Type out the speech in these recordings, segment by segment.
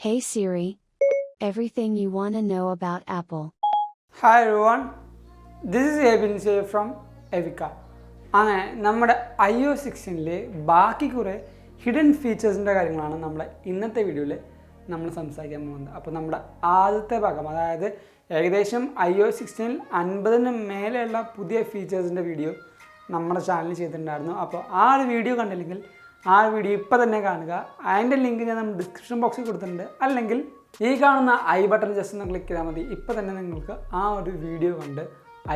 Hey Siri. Everything you want to know about Apple. Hi everyone, this is Abin from Evika. അങ്ങനെ നമ്മുടെ iOS 16-ലെ ബാക്കി കുറേ hidden ഫീച്ചേഴ്സിൻ്റെ കാര്യങ്ങളാണ് നമ്മൾ ഇന്നത്തെ വീഡിയോയിൽ നമ്മൾ സംസാരിക്കാൻ പോകുന്നത്. അപ്പോൾ നമ്മുടെ ആദ്യത്തെ ഭാഗം, അതായത് ഏകദേശം iOS 16-ൽ 50-ന് മേലെയുള്ള പുതിയ ഫീച്ചേഴ്സിൻ്റെ വീഡിയോ നമ്മുടെ ചാനലിൽ ചെയ്തിട്ടുണ്ടായിരുന്നു. അപ്പോൾ ആ ഒരു വീഡിയോ കണ്ടില്ലെങ്കിൽ ആ വീഡിയോ ഇപ്പോൾ തന്നെ കാണുക. അതിൻ്റെ ലിങ്ക് ഞാൻ നമ്മൾ ഡിസ്ക്രിപ്ഷൻ ബോക്സിൽ കൊടുത്തിട്ടുണ്ട്. അല്ലെങ്കിൽ ഈ കാണുന്ന ഐ ബട്ടൺ ജസ്റ്റ് ഒന്ന് ക്ലിക്ക് ചെയ്താൽ മതി. ഇപ്പോൾ തന്നെ നിങ്ങൾക്ക് ആ ഒരു വീഡിയോ കണ്ട്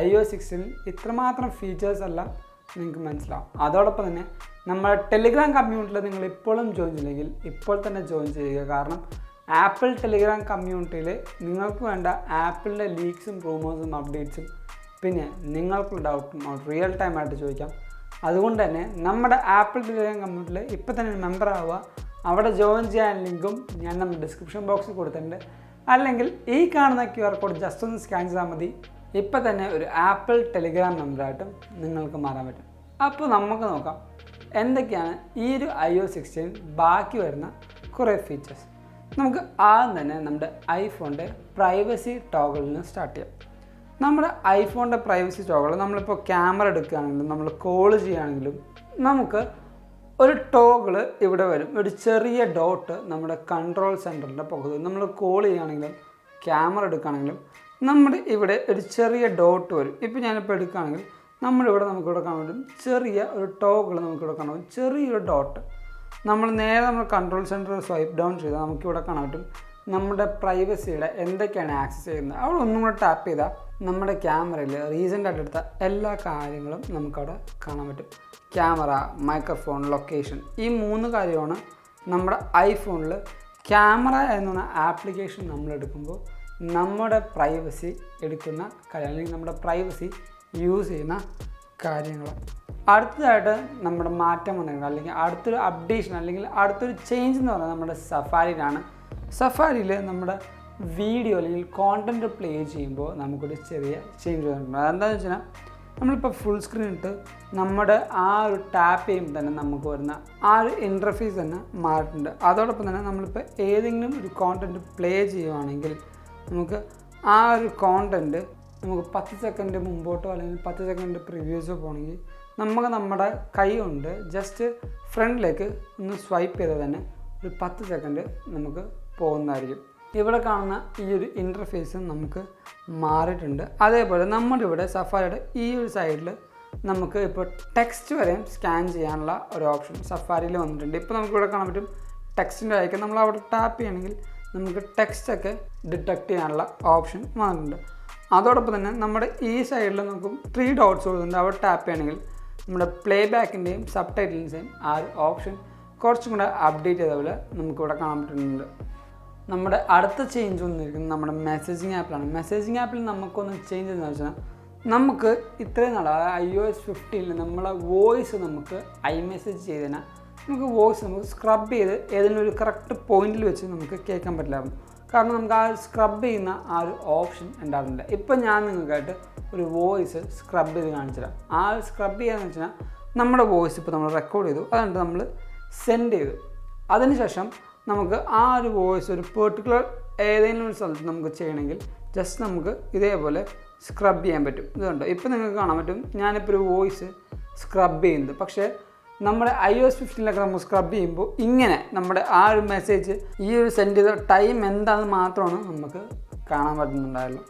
iOS 16-ൽ ഇത്രമാത്രം ഫീച്ചേഴ്സ് എല്ലാം നിങ്ങൾക്ക് മനസ്സിലാവും. അതോടൊപ്പം തന്നെ നമ്മുടെ ടെലിഗ്രാം കമ്മ്യൂണിറ്റിയിൽ നിങ്ങൾ ഇപ്പോഴും ജോയിൻ ചെയ്യില്ലെങ്കിൽ ഇപ്പോൾ തന്നെ ജോയിൻ ചെയ്യുക. കാരണം ആപ്പിൾ ടെലിഗ്രാം കമ്മ്യൂണിറ്റിയിൽ നിങ്ങൾക്ക് വേണ്ട ആപ്പിളിൻ്റെ ലീക്സും റൂമേഴ്സും അപ്ഡേറ്റ്സും പിന്നെ നിങ്ങൾക്കുള്ള ഡൗട്ടും റിയൽ ടൈമായിട്ട് ചോദിക്കാം. അതുകൊണ്ട് തന്നെ നമ്മുടെ ആപ്പിൾ ടെലിഗ്രാം കമ്മ്യൂണിറ്റിയിൽ ഇപ്പോൾ തന്നെ മെമ്പർ ആവുക. അവിടെ ജോയിൻ ചെയ്യാൻ ലിങ്കും ഞാൻ നമ്മുടെ ഡിസ്ക്രിപ്ഷൻ ബോക്സിൽ കൊടുത്തിട്ടുണ്ട്. അല്ലെങ്കിൽ ഈ കാണുന്ന QR കോഡ് ജസ്റ്റ് ഒന്ന് സ്കാൻ ചെയ്താൽ മതി. ഇപ്പോൾ തന്നെ ഒരു ആപ്പിൾ ടെലിഗ്രാം മെമ്പറായിട്ടും നിങ്ങൾക്ക് മാറാൻ പറ്റും. അപ്പോൾ നമുക്ക് നോക്കാം എന്തൊക്കെയാണ് ഈ ഒരു iOS 16 ബാക്കി വരുന്ന കുറേ ഫീച്ചേഴ്സ്. നമുക്ക് ആദ്യം തന്നെ നമ്മുടെ ഐഫോണിൻ്റെ പ്രൈവസി ടോഗിളിൽ നിന്ന് സ്റ്റാർട്ട് ചെയ്യാം. നമ്മുടെ ഐഫോണിൻ്റെ പ്രൈവസി ടോഗിൾ നമ്മളിപ്പോൾ ക്യാമറ എടുക്കുകയാണെങ്കിലും നമ്മൾ കോൾ ചെയ്യുകയാണെങ്കിലും നമുക്ക് ഒരു ടോഗിള് ഇവിടെ വരും. ഒരു ചെറിയ ഡോട്ട് നമ്മുടെ കൺട്രോൾ സെൻറ്ററിൻ്റെ പകുതി നമ്മൾ കോൾ ചെയ്യുകയാണെങ്കിലും ക്യാമറ എടുക്കുകയാണെങ്കിലും നമ്മുടെ ഇവിടെ ഒരു ചെറിയ ഡോട്ട് വരും. ഇപ്പോൾ ഞാനിപ്പോൾ എടുക്കുകയാണെങ്കിൽ നമുക്കിവിടെ കാണാൻ പറ്റും ചെറിയ ഒരു ടോഗിൾ. നമുക്കിവിടെ കാണാൻ പറ്റും ചെറിയൊരു ഡോട്ട്. നമ്മൾ നേരെ നമ്മൾ കൺട്രോൾ സെൻറ്റർ സ്വൈപ്പ് ഡൗൺ ചെയ്താൽ നമുക്കിവിടെ കാണാൻ പറ്റും നമ്മുടെ പ്രൈവസിയുടെ എന്തൊക്കെയാണ് ആക്സസ് ചെയ്യുന്നത്. അവിടെ ഒന്നും കൂടെ ടാപ്പ് ചെയ്താൽ നമ്മുടെ ക്യാമറയിൽ റീസെൻ്റായിട്ട് എടുത്ത എല്ലാ കാര്യങ്ങളും നമുക്കവിടെ കാണാൻ പറ്റും. ക്യാമറ, മൈക്രോഫോൺ, ലൊക്കേഷൻ, ഈ 3 കാര്യമാണ് നമ്മുടെ ഐഫോണിൽ ക്യാമറ എന്ന ആപ്ലിക്കേഷൻ നമ്മൾ എടുക്കുമ്പോൾ നമ്മുടെ പ്രൈവസി എടുക്കുന്ന കാര്യം, അല്ലെങ്കിൽ നമ്മുടെ പ്രൈവസി യൂസ് ചെയ്യുന്ന കാര്യങ്ങൾ. അടുത്തതായിട്ട് നമ്മുടെ മാറ്റം വന്നിട്ടുണ്ട്, അല്ലെങ്കിൽ അടുത്തൊരു അപ്ഡേഷൻ അല്ലെങ്കിൽ അടുത്തൊരു ചേഞ്ച് എന്ന് പറയുന്നത് നമ്മുടെ സഫാരിയിലാണ്. സഫാരിയിൽ നമ്മുടെ വീഡിയോ അല്ലെങ്കിൽ കോണ്ടൻറ്റ് പ്ലേ ചെയ്യുമ്പോൾ നമുക്കൊരു ചെറിയ ചേഞ്ച് വന്നിട്ടുണ്ട്. അതെന്താണെന്ന് വെച്ച് കഴിഞ്ഞാൽ നമ്മളിപ്പോൾ ഫുൾ സ്ക്രീൻ ഇട്ട് നമ്മുടെ ആ ഒരു ടാപ്പ് ചെയ്യുമ്പോൾ തന്നെ നമുക്ക് വരുന്ന ആ ഒരു ഇൻ്റർഫേസ് തന്നെ മാറിയിട്ടുണ്ട്. അതോടൊപ്പം തന്നെ നമ്മളിപ്പോൾ ഏതെങ്കിലും ഒരു കോണ്ടൻറ്റ് പ്ലേ ചെയ്യുവാണെങ്കിൽ നമുക്ക് ആ ഒരു കോണ്ടൻറ്റ് നമുക്ക് 10 സെക്കൻഡ് മുമ്പോട്ടോ അല്ലെങ്കിൽ 10 സെക്കൻഡ് പ്രിവ്യൂസോ പോകണമെങ്കിൽ നമുക്ക് നമ്മുടെ കൈ കൊണ്ട് ജസ്റ്റ് ഫ്രണ്ടിലേക്ക് ഒന്ന് സ്വൈപ്പ് ചെയ്താൽ തന്നെ ഒരു 10 സെക്കൻഡ് നമുക്ക് പോകുന്നതായിരിക്കും. ഇവിടെ കാണുന്ന ഈ ഒരു ഇൻ്റർഫേസ് നമുക്ക് മാറിയിട്ടുണ്ട്. അതേപോലെ നമ്മുടെ ഇവിടെ സഫാരിയുടെ ഈ ഒരു സൈഡിൽ നമുക്ക് ഇപ്പോൾ ടെക്സ്റ്റ് വരെയും സ്കാൻ ചെയ്യാനുള്ള ഒരു ഓപ്ഷൻ സഫാരിയിൽ വന്നിട്ടുണ്ട്. ഇപ്പോൾ നമുക്കിവിടെ കാണാൻ പറ്റും ടെക്സ്റ്റിൻ്റെ ആയിരിക്കും. നമ്മൾ അവിടെ ടാപ്പ് ചെയ്യണമെങ്കിൽ നമുക്ക് ടെക്സ്റ്റൊക്കെ ഡിറ്റക്റ്റ് ചെയ്യാനുള്ള ഓപ്ഷൻ വന്നിട്ടുണ്ട്. അതോടൊപ്പം തന്നെ നമ്മുടെ ഈ സൈഡിൽ നമുക്ക് 3 ഡോട്ട്സ് കൊടുക്കുന്നുണ്ട്. അവിടെ ടാപ്പ് ചെയ്യണമെങ്കിൽ നമ്മുടെ പ്ലേ ബാക്കിൻ്റെയും സബ് ടൈറ്റിൽസിൻ്റെയും ആ ഒരു ഓപ്ഷൻ കുറച്ചും കൂടെ അപ്ഡേറ്റ് ചെയ്ത പോലെ നമുക്കിവിടെ കാണാൻ പറ്റുന്നുണ്ട്. നമ്മുടെ അടുത്ത ചേഞ്ച് വന്നിരിക്കുന്നത് നമ്മുടെ മെസ്സേജിങ് ആപ്പിലാണ്. മെസ്സേജിങ് ആപ്പിൽ നമുക്കൊന്ന് ചേഞ്ച് എന്ന് വെച്ചാൽ നമുക്ക് ഇത്രയും നാൾ iOS 15-ൽ നമ്മളെ വോയിസ് നമുക്ക് iMessage ചെയ്തതിനാൽ നമുക്ക് വോയിസ് നമുക്ക് സ്ക്രബ് ചെയ്ത് ഏതെങ്കിലും ഒരു കറക്റ്റ് പോയിന്റിൽ വെച്ച് നമുക്ക് കേൾക്കാൻ പറ്റില്ലായിരുന്നു. കാരണം നമുക്ക് ആ സ്ക്രബ് ചെയ്യുന്ന ആ ഒരു ഓപ്ഷൻ ഉണ്ടാകുന്നില്ല. ഇപ്പം ഞാൻ നിങ്ങൾക്കായിട്ട് ഒരു വോയിസ് സ്ക്രബ് ചെയ്ത് കാണിച്ചു തരാം. ആ സ്ക്രബ് ചെയ്യാന്ന് വെച്ചാൽ നമ്മുടെ വോയിസ് ഇപ്പോൾ നമ്മൾ റെക്കോർഡ് ചെയ്തു, അതുകൊണ്ട് നമ്മൾ സെൻഡ് ചെയ്തു. അതിനുശേഷം നമുക്ക് ആ ഒരു വോയിസ് ഒരു പെർട്ടിക്കുലർ ഏതെങ്കിലും ഒരു സ്ഥലത്ത് നമുക്ക് ചെയ്യണമെങ്കിൽ ജസ്റ്റ് നമുക്ക് ഇതേപോലെ സ്ക്രബ് ചെയ്യാൻ പറ്റും. ഇതുണ്ട് ഇപ്പോൾ നിങ്ങൾക്ക് കാണാൻ പറ്റും ഞാനിപ്പോൾ ഒരു വോയിസ് സ്ക്രബ് ചെയ്യുന്നത്. പക്ഷേ നമ്മുടെ iOS 15-ലൊക്കെ നമ്മൾ സ്ക്രബ് ചെയ്യുമ്പോൾ ഇങ്ങനെ നമ്മുടെ ആ ഒരു മെസ്സേജ് ഈ ഒരു സെൻഡ് ചെയ്ത ടൈം എന്താണെന്ന് മാത്രമാണ് നമുക്ക് കാണാൻ പറ്റുന്നുണ്ടായുള്ളൂ.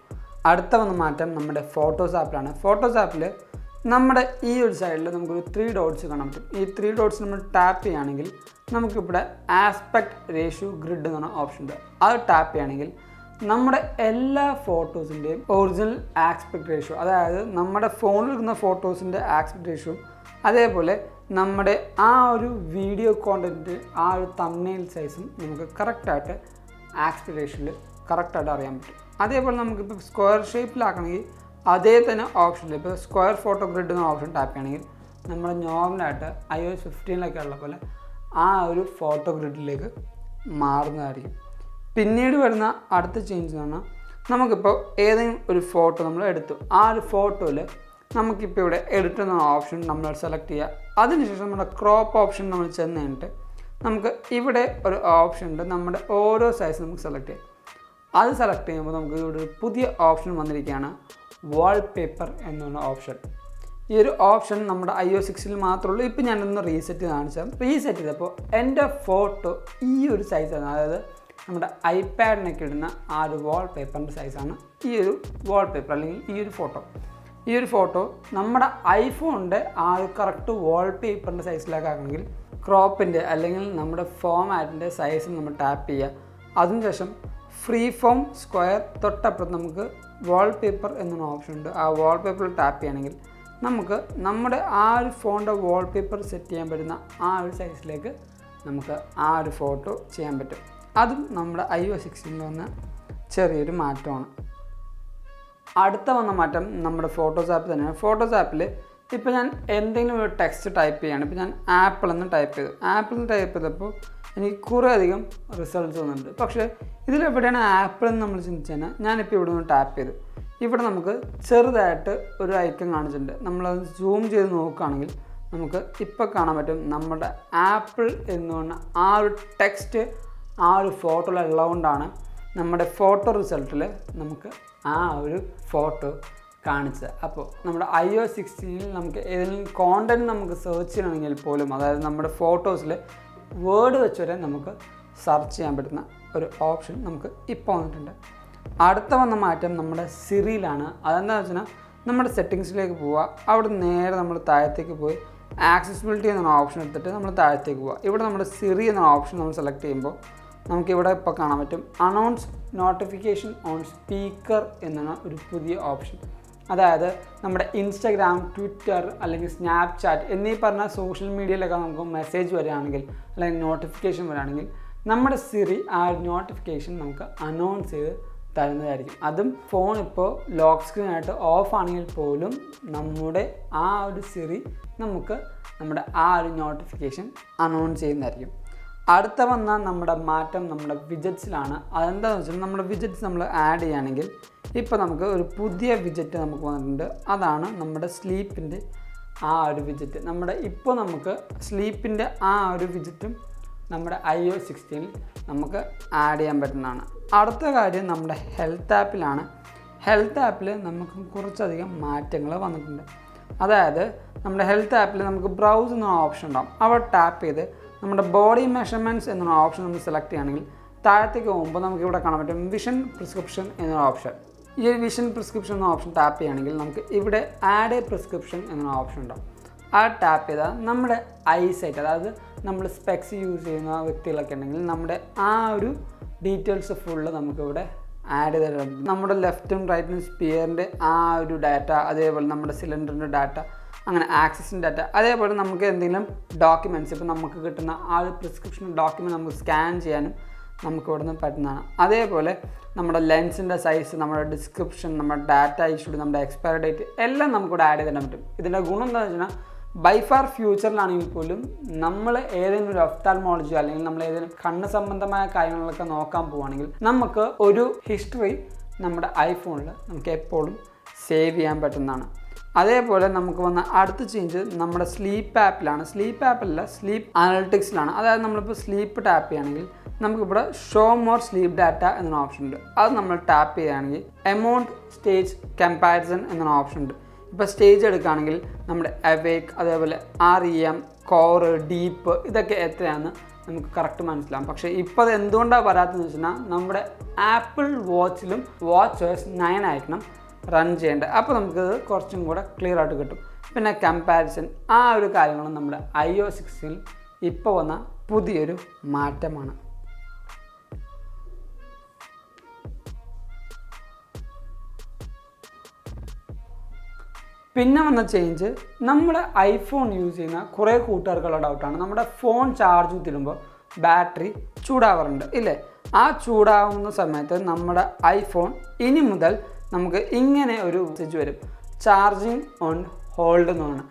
അടുത്ത വന്ന മാറ്റം നമ്മുടെ ഫോട്ടോസ് ആപ്പിലാണ്. ഫോട്ടോസ് ആപ്പിൽ നമ്മുടെ ഈ ഒരു സൈഡിൽ നമുക്കൊരു 3 ഡോട്ട്സ് കാണാൻ പറ്റും. ഈ 3 ഡോട്ട്സ് നമ്മൾ ടാപ്പ് ചെയ്യുകയാണെങ്കിൽ നമുക്കിവിടെ ആസ്പെക്ട് റേഷ്യോ ഗ്രിഡ് എന്ന് പറഞ്ഞ ഓപ്ഷൻ ഉണ്ട്. അത് ടാപ്പ് ചെയ്യുകയാണെങ്കിൽ നമ്മുടെ എല്ലാ ഫോട്ടോസിൻ്റെയും ഒറിജിനൽ ആസ്പെക്ട് റേഷ്യോ, അതായത് നമ്മുടെ ഫോണിൽ എടുക്കുന്ന ഫോട്ടോസിൻ്റെ ആസ്പെക്ട് റേഷ്യോ, അതേപോലെ നമ്മുടെ ആ ഒരു വീഡിയോ കോണ്ടൻറ്റ് ആ ഒരു തംബ്നെയിൽ സൈസും നമുക്ക് കറക്റ്റായിട്ട് ആസ്പെക്ട് റേഷ്യോയിൽ കറക്റ്റായിട്ട് അറിയാൻ പറ്റും. അതേപോലെ നമുക്കിപ്പോൾ സ്ക്വയർ ഷേപ്പിലാക്കണമെങ്കിൽ അതേ തന്നെ ഓപ്ഷനിൽ ഇപ്പോൾ സ്ക്വയർ ഫോട്ടോ ഗ്രിഡ് എന്ന ഓപ്ഷൻ ടാപ്പ് ചെയ്യണമെങ്കിൽ നമ്മൾ നോർമലായിട്ട് iOS 15-ലൊക്കെ ഉള്ള പോലെ ആ ഒരു ഫോട്ടോ ഗ്രിഡിലേക്ക് മാറുന്നതായിരിക്കും. പിന്നീട് വരുന്ന അടുത്ത ചേഞ്ച് എന്ന് പറഞ്ഞാൽ നമുക്കിപ്പോൾ ഏതെങ്കിലും ഒരു ഫോട്ടോ നമ്മൾ എടുത്തു, ആ ഒരു ഫോട്ടോയിൽ നമുക്കിപ്പോൾ ഇവിടെ എഡിറ്റ് എന്ന ഓപ്ഷൻ നമ്മൾ സെലക്ട് ചെയ്യുക. അതിനുശേഷം നമ്മുടെ ക്രോപ്പ് ഓപ്ഷൻ നമ്മൾ ചെന്ന് കഴിഞ്ഞിട്ട് നമുക്ക് ഇവിടെ ഒരു ഓപ്ഷൻ ഉണ്ട്. നമ്മുടെ ഓരോ സൈസ് നമുക്ക് സെലക്ട് ചെയ്യാം. അത് സെലക്ട് ചെയ്യുമ്പോൾ നമുക്ക് ഇവിടെ ഒരു പുതിയ ഓപ്ഷൻ വന്നിരിക്കുകയാണ്, വാൾപേപ്പർ എന്നുള്ള ഓപ്ഷൻ. ഈ ഒരു ഓപ്ഷൻ നമ്മുടെ iOS 6-ൽ മാത്രമേ ഉള്ളൂ. ഇപ്പോൾ ഞാനൊന്ന് റീസെറ്റ് കാണിച്ചാൽ, റീസെറ്റ് ചെയ്തപ്പോൾ എൻ്റെ ഫോട്ടോ ഈ ഒരു സൈസാണ്. അതായത് നമ്മുടെ ഐപാഡിനൊക്കെ ഇടുന്ന ആ ഒരു വാൾപേപ്പറിൻ്റെ സൈസാണ് ഈ ഒരു വാൾപേപ്പർ അല്ലെങ്കിൽ ഈ ഒരു ഫോട്ടോ നമ്മുടെ ഐഫോണിൻ്റെ ആ ഒരു കറക്റ്റ് വാൾപേപ്പറിൻ്റെ സൈസിലേക്ക് ആക്കണമെങ്കിൽ ക്രോപ്പിൻ്റെ അല്ലെങ്കിൽ നമ്മുടെ ഫോമാറ്റിൻ്റെ സൈസിൽ നമ്മൾ ടാപ്പ് ചെയ്യുക. അതിനുശേഷം ഫ്രീ ഫോം സ്ക്വയർ തൊട്ടപ്പുറത്ത് നമുക്ക് വാൾപേപ്പർ എന്നൊരു ഓപ്ഷൻ ഉണ്ട്. ആ വാൾപേപ്പറിൽ ടാപ്പ് ചെയ്യണമെങ്കിൽ നമുക്ക് നമ്മുടെ ആ ഒരു ഫോണിൻ്റെ വാൾപേപ്പർ സെറ്റ് ചെയ്യാൻ പറ്റുന്ന ആ ഒരു സൈസിലേക്ക് നമുക്ക് ആ ഒരു ഫോട്ടോ ചെയ്യാൻ പറ്റും. അതും നമ്മുടെ iOS 16 വന്ന ചെറിയൊരു മാറ്റമാണ്. അടുത്ത വന്ന മാറ്റം നമ്മുടെ ഫോട്ടോസ് ആപ്പ് തന്നെയാണ്. ഫോട്ടോസ് ആപ്പിൽ ഇപ്പോൾ ഞാൻ എന്തെങ്കിലും ഒരു ടെക്സ്റ്റ് ടൈപ്പ് ചെയ്യുകയാണ്. ഇപ്പോൾ ഞാൻ ആപ്പിൾ എന്ന് ടൈപ്പ് ചെയ്തപ്പോൾ എനിക്ക് കുറേ അധികം റിസൾട്ട്സ് വന്നിട്ടുണ്ട്. പക്ഷേ ഇതിലെവിടെയാണ് ആപ്പിൾ എന്ന് നമ്മൾ ചിന്തിച്ചു കഴിഞ്ഞാൽ, ഞാനിപ്പോൾ ഇവിടെ നിന്ന് ടാപ്പ് ചെയ്തു. ഇവിടെ നമുക്ക് ചെറുതായിട്ട് ഒരു ഐക്കൺ കാണിച്ചിട്ടുണ്ട്. നമ്മളത് സൂം ചെയ്ത് നോക്കുകയാണെങ്കിൽ നമുക്ക് ഇപ്പോൾ കാണാൻ പറ്റും നമ്മുടെ ആപ്പിൾ എന്ന് പറഞ്ഞ ആ ഒരു ടെക്സ്റ്റ് ആ ഒരു ഫോട്ടോയിൽ ഉള്ളതുകൊണ്ടാണ് നമ്മുടെ ഫോട്ടോ റിസൾട്ടിൽ നമുക്ക് ആ ഒരു ഫോട്ടോ കാണിച്ചത്. അപ്പോൾ നമ്മുടെ iOS 16-ൽ നമുക്ക് ഏതെങ്കിലും കോണ്ടൻറ്റ് നമുക്ക് സെർച്ച് ചെയ്യണമെങ്കിൽ പോലും, അതായത് നമ്മുടെ ഫോട്ടോസിൽ വേർഡ് വെച്ച് വരെ നമുക്ക് സെർച്ച് ചെയ്യാൻ പറ്റുന്ന ഒരു ഓപ്ഷൻ നമുക്ക് ഇപ്പോൾ വന്നിട്ടുണ്ട്. അടുത്ത വന്ന മാറ്റം നമ്മുടെ സിറിയിലാണ്. അതെന്താണെന്ന് വെച്ചാൽ നമ്മുടെ സെറ്റിങ്സിലേക്ക് പോവുക. അവിടെ നേരെ നമ്മൾ താഴത്തേക്ക് പോയി ആക്സസിബിലിറ്റി എന്ന ഓപ്ഷൻ എടുത്തിട്ട് നമ്മൾ താഴത്തേക്ക് പോവുക. ഇവിടെ നമ്മുടെ സിറി എന്ന ഓപ്ഷൻ നമ്മൾ സെലക്ട് ചെയ്യുമ്പോൾ നമുക്കിവിടെ ഇപ്പോൾ കാണാൻ പറ്റും അനൗൺസ് നോട്ടിഫിക്കേഷൻ ഓൺ സ്പീക്കർ എന്ന ഒരു പുതിയ ഓപ്ഷൻ. അതായത് നമ്മുടെ ഇൻസ്റ്റഗ്രാം, ട്വിറ്റർ അല്ലെങ്കിൽ സ്നാപ്ചാറ്റ് എന്നീ പറഞ്ഞ സോഷ്യൽ മീഡിയയിലൊക്കെ നമുക്ക് മെസ്സേജ് വരികയാണെങ്കിൽ അല്ലെങ്കിൽ നോട്ടിഫിക്കേഷൻ വരികയാണെങ്കിൽ നമ്മുടെ സിറി ആ നോട്ടിഫിക്കേഷൻ നമുക്ക് അനൗൺസ് ചെയ്ത് തരുന്നതായിരിക്കും. അതും ഫോൺ ഇപ്പോൾ ലോക്ക് സ്ക്രീനായിട്ട് ഓഫ് ആണെങ്കിൽ പോലും നമ്മുടെ ആ ഒരു സിറി നമുക്ക് നമ്മുടെ ആ ഒരു നോട്ടിഫിക്കേഷൻ അനൗൺസ് ചെയ്യുന്നതായിരിക്കും. അടുത്ത വന്ന നമ്മുടെ മാറ്റം നമ്മുടെ വിജറ്റ്സിലാണ്. അതെന്താണെന്ന് വെച്ചാൽ നമ്മുടെ വിജറ്റ്സ് നമ്മൾ ആഡ് ചെയ്യുകയാണെങ്കിൽ ഇപ്പോൾ നമുക്ക് ഒരു പുതിയ വിജറ്റ് നമുക്ക് വന്നിട്ടുണ്ട്. അതാണ് നമ്മുടെ സ്ലീപ്പിൻ്റെ ആ ഒരു വിജറ്റ്. ഇപ്പോൾ നമുക്ക് സ്ലീപ്പിൻ്റെ ആ ഒരു വിജറ്റും നമ്മുടെ iOS 16-ൽ നമുക്ക് ആഡ് ചെയ്യാൻ പറ്റുന്നതാണ്. അടുത്ത കാര്യം നമ്മുടെ ഹെൽത്ത് ആപ്പിലാണ്. ഹെൽത്ത് ആപ്പിൽ നമുക്ക് കുറച്ചധികം മാറ്റങ്ങൾ വന്നിട്ടുണ്ട്. അതായത് നമ്മുടെ ഹെൽത്ത് ആപ്പിൽ നമുക്ക് ബ്രൗസ് എന്ന ഓപ്ഷൻ ഉണ്ടാകും. അവിടെ ടാപ്പ് ചെയ്ത് നമ്മുടെ ബോഡി മെഷർമെൻറ്റ്സ് എന്ന ഓപ്ഷൻ നമ്മൾ സെലക്ട് ചെയ്യുകയാണെങ്കിൽ താഴത്തേക്ക് പോകുമ്പോൾ നമുക്ക് ഇവിടെ കാണാൻ പറ്റും വിഷൻ പ്രിസ്ക്രിപ്ഷൻ എന്നൊരു ഓപ്ഷൻ. ഈ ഒരു വിഷൻ പ്രിസ്ക്രിപ്ഷൻ എന്ന ഓപ്ഷൻ ടാപ്പ് ചെയ്യുകയാണെങ്കിൽ നമുക്ക് ഇവിടെ ആഡ് എ പ്രിസ്ക്രിപ്ഷൻ എന്ന ഓപ്ഷൻ ഉണ്ടാകും. ആ ടാപ്പ് ചെയ്താൽ നമ്മുടെ ഐസൈറ്റ്, അതായത് നമ്മൾ സ്പെക്സ് യൂസ് ചെയ്യുന്ന വ്യക്തികളൊക്കെ ഉണ്ടെങ്കിൽ നമ്മുടെ ആ ഒരു ഡീറ്റെയിൽസ് ഫുള്ള് നമുക്കിവിടെ ആഡ് ചെയ്തിട്ടുണ്ട്. നമ്മുടെ ലെഫ്റ്റും റൈറ്റും സ്പിയറിൻ്റെ ആ ഒരു ഡാറ്റ, അതേപോലെ നമ്മുടെ സിലിണ്ടറിൻ്റെ ഡാറ്റ, അങ്ങനെ ആക്സസിൻ്റെ ഡാറ്റ, അതേപോലെ നമുക്ക് എന്തെങ്കിലും ഡോക്യുമെൻറ്റ്സ് ഇപ്പോൾ നമുക്ക് കിട്ടുന്ന ആ ഒരു പ്രിസ്ക്രിപ്ഷൻ ഡോക്യുമെൻറ്റ് നമുക്ക് സ്കാൻ ചെയ്യാനും നമുക്ക് ഇവിടെ നിന്ന് പറ്റുന്നതാണ്. അതേപോലെ നമ്മുടെ ലെൻസിൻ്റെ സൈസ്, നമ്മുടെ ഡിസ്ക്രിപ്ഷൻ, നമ്മുടെ ഡാറ്റ ഇഷ്യൂഡ്, നമ്മുടെ എക്സ്പയറി ഡേറ്റ് എല്ലാം നമുക്കിവിടെ ആഡ് ചെയ്തിടാൻ പറ്റും. ഇതിൻ്റെ ഗുണം എന്താണെന്ന് വെച്ചാൽ ബൈ ഫാർ ഫ്യൂച്ചറിലാണെങ്കിൽ പോലും നമ്മൾ ഏതെങ്കിലും ഒരു ഒഫ്താൽമോളജി അല്ലെങ്കിൽ നമ്മൾ ഏതെങ്കിലും കണ്ണ് സംബന്ധമായ കാര്യങ്ങളൊക്കെ നോക്കാൻ പോവുകയാണെങ്കിൽ നമുക്ക് ഒരു ഹിസ്റ്ററി നമ്മുടെ ഐഫോണിൽ നമുക്ക് എപ്പോഴും സേവ് ചെയ്യാൻ പറ്റുന്നതാണ്. അതേപോലെ നമുക്ക് വന്ന അടുത്ത ചേഞ്ച് നമ്മുടെ സ്ലീപ്പ് ആപ്പിലാണ്. സ്ലീപ്പ് ആപ്പിലല്ല, സ്ലീപ്പ് അനലിറ്റിക്സിലാണ്. അതായത് നമ്മളിപ്പോൾ സ്ലീപ്പ് ടാപ്പ് ചെയ്യുകയാണെങ്കിൽ നമുക്കിവിടെ ഷോ മോർ സ്ലീപ്പ് ഡാറ്റ എന്നൊരു ഓപ്ഷൻ ഉണ്ട്. അത് നമ്മൾ ടാപ്പ് ചെയ്യുകയാണെങ്കിൽ എമൗണ്ട് സ്റ്റേജ് കമ്പാരിസൺ എന്നൊരു ഓപ്ഷൻ ഉണ്ട്. ഇപ്പോൾ സ്റ്റേജ് എടുക്കുകയാണെങ്കിൽ നമ്മുടെ അവേക്ക്, അതേപോലെ REM, കോറ്, ഡീപ്പ് ഇതൊക്കെ എത്രയാണെന്ന് നമുക്ക് കറക്റ്റ് മനസ്സിലാവും. പക്ഷേ ഇപ്പോൾ അത് എന്തുകൊണ്ടാണ് വരാത്തതെന്ന് വെച്ചാൽ നമ്മുടെ ആപ്പിൾ വാച്ചിലും WatchOS 9 ആയിരിക്കണം റൺ ചെയ്യേണ്ടത്. അപ്പോൾ നമുക്കത് കുറച്ചും കൂടെ ക്ലിയർ ആയിട്ട് കിട്ടും. പിന്നെ കമ്പാരിസൺ ആ ഒരു കാര്യങ്ങളും നമ്മുടെ iOS 16-ൽ ഇപ്പോൾ വന്ന പുതിയൊരു മാറ്റമാണ്. പിന്നെ വന്ന ചേഞ്ച് നമ്മുടെ ഐഫോൺ യൂസ് ചെയ്യുന്ന കുറേ കൂട്ടുകാർക്കുള്ള ഡൗട്ടാണ്. നമ്മുടെ ഫോൺ ചാർജ് കുത്തിടുമ്പോൾ ബാറ്ററി ചൂടാവാറുണ്ട് ഇല്ലേ? ആ ചൂടാവുന്ന സമയത്ത് നമ്മുടെ ഐഫോൺ ഇനി മുതൽ നമുക്ക് ഇങ്ങനെ ഒരു മെസ്സേജ് വരും, ചാർജിങ് ഓൺ ഹോൾഡ് എന്നാണ്.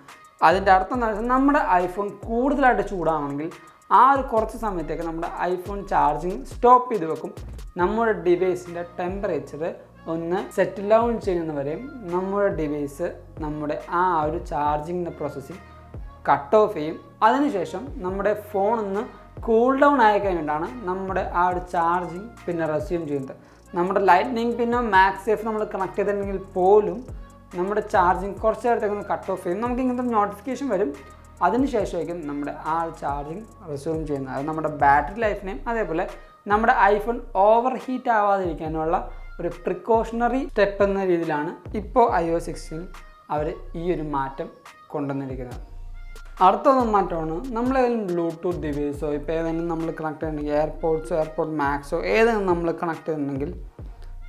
അതിൻ്റെ അർത്ഥം എന്താ വെച്ചാൽ നമ്മുടെ ഐഫോൺ കൂടുതലായിട്ട് ചൂടാവണമെങ്കിൽ ആ ഒരു കുറച്ച് സമയത്തേക്ക് നമ്മുടെ ഐഫോൺ ചാർജിങ് സ്റ്റോപ്പ് ചെയ്ത് വെക്കും. നമ്മുടെ ഡിവൈസിൻ്റെ ടെമ്പറേച്ചർ ഒന്ന് സെറ്റിൽ ഡൗൺ ചെയ്യുന്നവരെയും നമ്മുടെ ഡിവൈസ് നമ്മുടെ ആ ഒരു ചാർജിങ്ങിൻ്റെ പ്രോസസ്സിങ് കട്ട് ഓഫ് ചെയ്യും. അതിനുശേഷം നമ്മുടെ ഫോൺ ഒന്ന് കൂൾ ഡൗൺ ആയി കഴിഞ്ഞിട്ടാണ് നമ്മുടെ ആ ഒരു ചാർജിങ് പിന്നെ റെസ്യൂം ചെയ്യുന്നത്. നമ്മുടെ ലൈറ്റ്നിങ് പിന്നെ മാക്സ് സേഫ് നമ്മൾ കണക്ട് ചെയ്തിട്ടുണ്ടെങ്കിൽ പോലും നമ്മുടെ ചാർജിങ് കുറച്ച് നേരത്തേക്ക് ഒന്ന് കട്ട് ഓഫ് ചെയ്യും. നമുക്ക് ഇങ്ങനത്തെ നോട്ടിഫിക്കേഷൻ വരും. അതിനുശേഷമായിരിക്കും നമ്മുടെ ആ റെസ്യൂം ചെയ്യുന്നത്. അത് നമ്മുടെ ബാറ്ററി ലൈഫിനെയും അതേപോലെ നമ്മുടെ ഐഫോൺ ഓവർ ഹീറ്റ് ആവാതിരിക്കാനുള്ള ഒരു പ്രിക്കോഷണറി സ്റ്റെപ്പ് എന്ന രീതിയിലാണ് ഇപ്പോൾ iOS 16 അവർ ഈ ഒരു മാറ്റം കൊണ്ടുവന്നിരിക്കുന്നത്. അടുത്തൊന്നും മാറ്റമാണ് നമ്മളേതെങ്കിലും ബ്ലൂടൂത്ത് ഡിവൈസോ ഇപ്പോൾ ഏതെങ്കിലും നമ്മൾ കണക്ട് ചെയ്തിട്ടുണ്ടെങ്കിൽ എയർപോഡ്സോ എയർപോഡ് മാക്സോ ഏതെങ്കിലും നമ്മൾ കണക്ട് ചെയ്തിട്ടുണ്ടെങ്കിൽ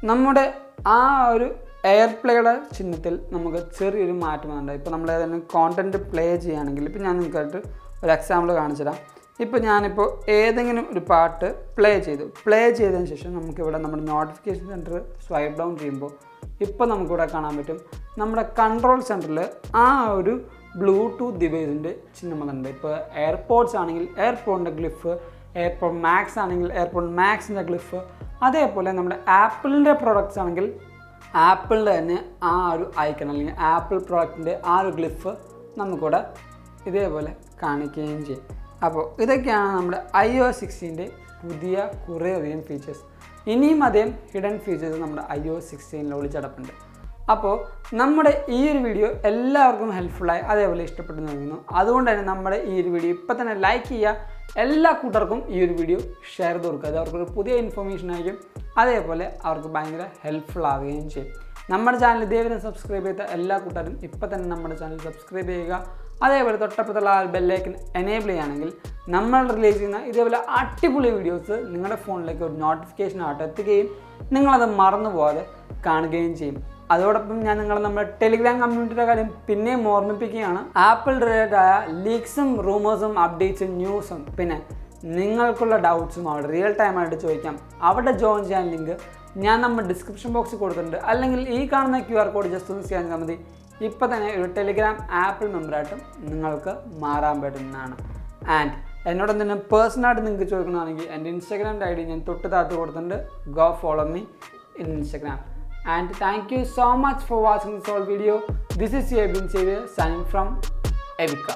നമ്മുടെ ആ ഒരു എയർ പ്ലേയുടെ ചിഹ്നത്തിൽ നമുക്ക് ചെറിയൊരു മാറ്റം വന്നിട്ടുണ്ട്. ഇപ്പോൾ നമ്മൾ ഏതെങ്കിലും കോണ്ടൻറ്റ് പ്ലേ ചെയ്യുകയാണെങ്കിൽ ഇപ്പോൾ ഞാൻ നിങ്ങൾക്കായിട്ട് ഒരു എക്സാമ്പിൾ കാണിച്ചു തരാം. ഇപ്പോൾ ഞാനിപ്പോൾ ഏതെങ്കിലും ഒരു പാട്ട് പ്ലേ ചെയ്തതിന് ശേഷം നമുക്കിവിടെ നമ്മുടെ നോട്ടിഫിക്കേഷൻ സെൻറ്റർ സ്വൈപ്പ് ഡൗൺ ചെയ്യുമ്പോൾ ഇപ്പോൾ നമുക്കിവിടെ കാണാൻ പറ്റും നമ്മുടെ കൺട്രോൾ സെൻറ്ററിൽ ആ ഒരു ബ്ലൂടൂത്ത് ഡിവൈസിൻ്റെ ചിഹ്നം വന്നിട്ടുണ്ട്. ഇപ്പോൾ എയർപോഡ്സ് ആണെങ്കിൽ എയർപോഡിൻ്റെ ഗ്ലിഫ്, എയർപോഡ് മാക്സ് ആണെങ്കിൽ എയർപോഡ് മാക്സിൻ്റെ ഗ്ലിഫ്, അതേപോലെ നമ്മുടെ ആപ്പിളിൻ്റെ പ്രോഡക്റ്റ്സ് ആണെങ്കിൽ ആപ്പിളിൻ്റെ തന്നെ ആ ഒരു ഐക്കൺ അല്ലെങ്കിൽ ആപ്പിൾ പ്രോഡക്റ്റിൻ്റെ ആ ഒരു ഗ്ലിഫ് നമുക്കിവിടെ ഇതേപോലെ കാണിക്കുകയും ചെയ്യും. അപ്പോൾ ഇതൊക്കെയാണ് നമ്മുടെ iOS 16 പുതിയ കുറേയധികം ഫീച്ചേഴ്സ്. ഇനിയും അധികം ഹിഡൻ ഫീച്ചേഴ്സ് നമ്മുടെ iOS 16 ഒളിച്ചടപ്പുണ്ട്. അപ്പോൾ നമ്മുടെ ഈ ഒരു വീഡിയോ എല്ലാവർക്കും ഹെൽപ്ഫുള്ളായി അതേപോലെ ഇഷ്ടപ്പെട്ടു തോന്നുന്നു. അതുകൊണ്ട് തന്നെ നമ്മുടെ ഈ ഒരു വീഡിയോ ഇപ്പോൾ തന്നെ ലൈക്ക് ചെയ്യുക. എല്ലാ കൂട്ടർക്കും ഈ ഒരു വീഡിയോ ഷെയർ ചെയ്ത് കൊടുക്കുക. അത് അവർക്കൊരു പുതിയ ഇൻഫർമേഷൻ ആയിരിക്കും, അതേപോലെ അവർക്ക് ഭയങ്കര ഹെൽപ്ഫുൾ ആവുകയും ചെയ്യും. നമ്മുടെ ചാനൽ ഇതേവരെ സബ്സ്ക്രൈബ് ചെയ്ത എല്ലാ കൂട്ടരും ഇപ്പോൾ തന്നെ നമ്മുടെ ചാനൽ സബ്സ്ക്രൈബ് ചെയ്യുക. അതേപോലെ തൊട്ടപ്പുറത്തുള്ള ബെല്ലൈക്കൻ എനേബിൾ ചെയ്യുകയാണെങ്കിൽ നമ്മൾ റിലീസ് ചെയ്യുന്ന ഇതേപോലെ അടിപൊളി വീഡിയോസ് നിങ്ങളുടെ ഫോണിലേക്ക് ഒരു നോട്ടിഫിക്കേഷൻ ആയിട്ട് എത്തുകയും നിങ്ങളത് മറന്നു പോകാതെ കാണുകയും ചെയ്യും. അതോടൊപ്പം ഞാൻ നമ്മുടെ ടെലിഗ്രാം കമ്മ്യൂണിറ്റിയുടെ കാര്യം പിന്നെയും ഓർമ്മിപ്പിക്കുകയാണ്. ആപ്പിൾ റിലേറ്റഡ് ആയ ലീക്സും റൂമേഴ്സും അപ്ഡേറ്റ്സും ന്യൂസും പിന്നെ നിങ്ങൾക്കുള്ള ഡൗട്ട്സും അവിടെ റിയൽ ടൈമായിട്ട് ചോദിക്കാം. അവിടെ ജോയിൻ ചെയ്യാൻ ലിങ്ക് ഞാൻ നമ്മുടെ ഡിസ്ക്രിപ്ഷൻ ബോക്സിൽ കൊടുത്തിട്ടുണ്ട്. അല്ലെങ്കിൽ ഈ കാണുന്ന QR കോഡ് ജസ്റ്റ് ഒന്ന് സ്കാൻ ചെയ്താൽ മതി. ഇപ്പോൾ തന്നെ ഒരു ടെലിഗ്രാം ആപ്പിൾ മെമ്പറായിട്ടും നിങ്ങൾക്ക് മാറാൻ പറ്റുന്നതാണ്. ആൻഡ് എന്നോടൊന്നും തന്നെ പേഴ്സണലായിട്ട് നിങ്ങൾക്ക് ചോദിക്കണമെങ്കിൽ എൻ്റെ ഇൻസ്റ്റാഗ്രാമിൻ്റെ ID ഞാൻ തൊട്ട് താഴ്ത്ത് കൊടുത്തിട്ടുണ്ട്. Go follow me in Instagram. And thank you so much for watching this whole video. This is Abin Xavier signing from Evika.